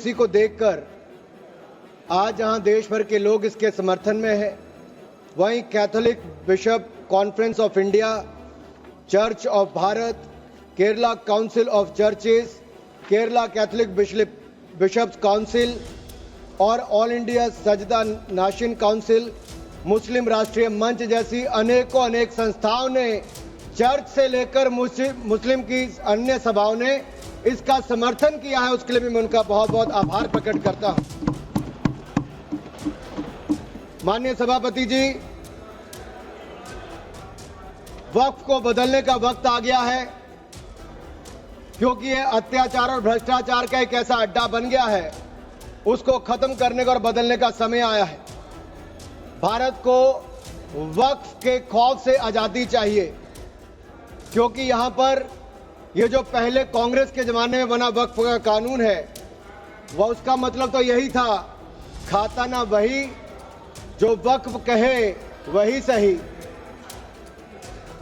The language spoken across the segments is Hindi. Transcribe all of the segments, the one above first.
उसी को देखकर आज जहां देश भर के लोग इसके समर्थन में है, वहीं Catholic bishop conference of India, church of Bharat, Kerala council of churches, Kerala Catholic bishops council और all India Sajjada Nashin council, मुस्लिम राष्ट्रीय मंच जैसी अनेक संस्थाओं ने, चर्च से लेकर मुस्लिम की अन्य सभाओं ने इसका समर्थन किया है। उसके लिए भी मैं उनका बहुत बहुत आभार प्रकट करता हूं। माननीय सभापति जी, वक्फ को बदलने का वक्त आ गया है, क्योंकि ये अत्याचार और भ्रष्टाचार का एक ऐसा अड्डा बन गया है, उसको खत्म करने का और बदलने का समय आया है। भारत को वक्फ के खौफ से आजादी चाहिए, क्योंकि यहां पर ये जो पहले कांग्रेस के जमाने में बना वक्फ का कानून है, वह उसका मतलब तो यही था, खाता ना वही जो वक्फ कहे वही सही।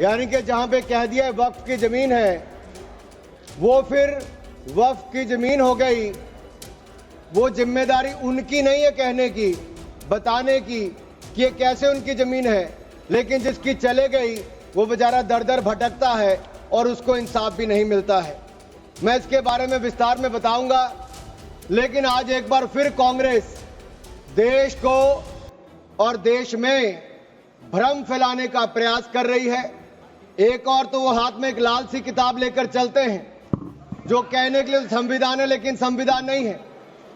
यानी कि जहां पे कह दिया वक्फ की जमीन है, वो फिर वक्फ की जमीन हो गई। वो जिम्मेदारी उनकी नहीं है कहने की, बताने की कि ये कैसे उनकी जमीन है, लेकिन जिसकी चले गई वो बेचारा दर दर भटकता है और उसको इंसाफ भी नहीं मिलता है। मैं इसके बारे में विस्तार में बताऊंगा, लेकिन आज एक बार फिर कांग्रेस देश को और देश में भ्रम फैलाने का प्रयास कर रही है। एक और तो वो हाथ में एक लाल सी किताब लेकर चलते हैं जो कहने के लिए संविधान है, लेकिन संविधान नहीं है।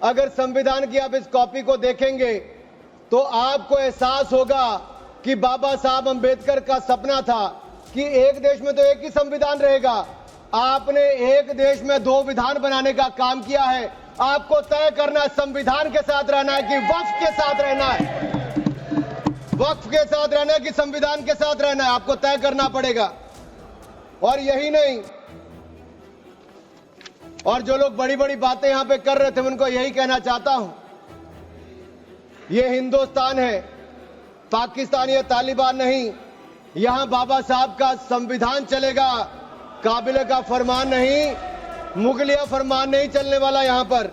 अगर संविधान की आप इस कॉपी को देखेंगे तो आपको एहसास होगा कि बाबा साहब अंबेडकर का सपना था कि एक देश में तो एक ही संविधान रहेगा। आपने एक देश में दो विधान बनाने का काम किया है। आपको तय करना है संविधान के साथ रहना है कि वक्फ के साथ रहना है, वक्फ के साथ रहना है कि संविधान के साथ रहना है, आपको तय करना पड़ेगा। और यही नहीं, और जो लोग बड़ी बड़ी बातें यहां पे कर रहे थे, उनको यही कहना चाहता हूं, ये हिंदुस्तान है, पाकिस्तान या तालिबान नहीं। यहां बाबा साहब का संविधान चलेगा, काबिले का फरमान नहीं, मुगलिया फरमान नहीं चलने वाला। यहां पर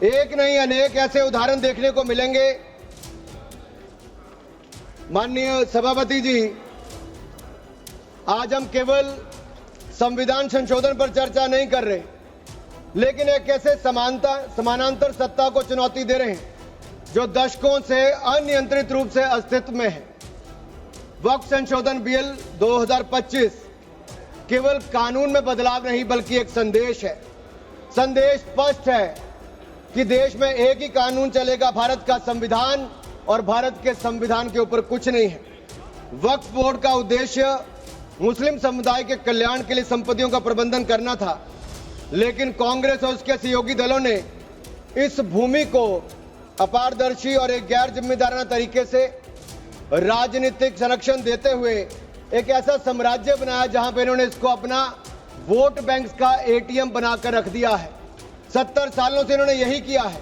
एक नहीं अनेक ऐसे उदाहरण देखने को मिलेंगे। माननीय सभापति जी, आज हम केवल संविधान संशोधन पर चर्चा नहीं कर रहे, लेकिन एक ऐसे समानांतर सत्ता को चुनौती दे रहे हैं जो दशकों से अनियंत्रित रूप से अस्तित्व में है। वक्फ संशोधन बिल 2025 केवल कानून में बदलाव नहीं, बल्कि एक संदेश है। संदेश स्पष्ट है कि देश में एक ही कानून चलेगा, भारत का संविधान, और भारत के संविधान के ऊपर कुछ नहीं है। वक्फ बोर्ड का उद्देश्य मुस्लिम समुदाय के कल्याण के लिए संपत्तियों का प्रबंधन करना था, लेकिन कांग्रेस और उसके सहयोगी दलों ने इस भूमि को अपारदर्शी और एक गैर जिम्मेदाराना तरीके से राजनीतिक संरक्षण देते हुए एक ऐसा साम्राज्य बनाया जहां पर इन्होंने इसको अपना वोट बैंक का एटीएम बनाकर रख दिया है। 70 सालों से इन्होंने यही किया है।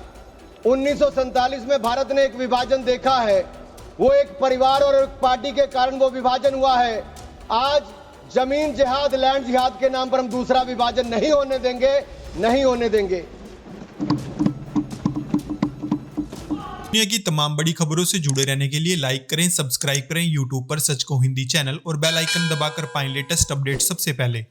1947 में भारत ने एक विभाजन देखा है, वो एक परिवार और एक पार्टी के कारण वो विभाजन हुआ है। आज जमीन जिहाद, लैंड जिहाद के नाम पर हम दूसरा विभाजन नहीं होने देंगे, नहीं होने देंगे। दुनिया की तमाम बड़ी खबरों से जुड़े रहने के लिए लाइक करें, सब्सक्राइब करें यूट्यूब पर सच को हिंदी चैनल और बेल आइकन दबाकर पाएं लेटेस्ट अपडेट सबसे पहले।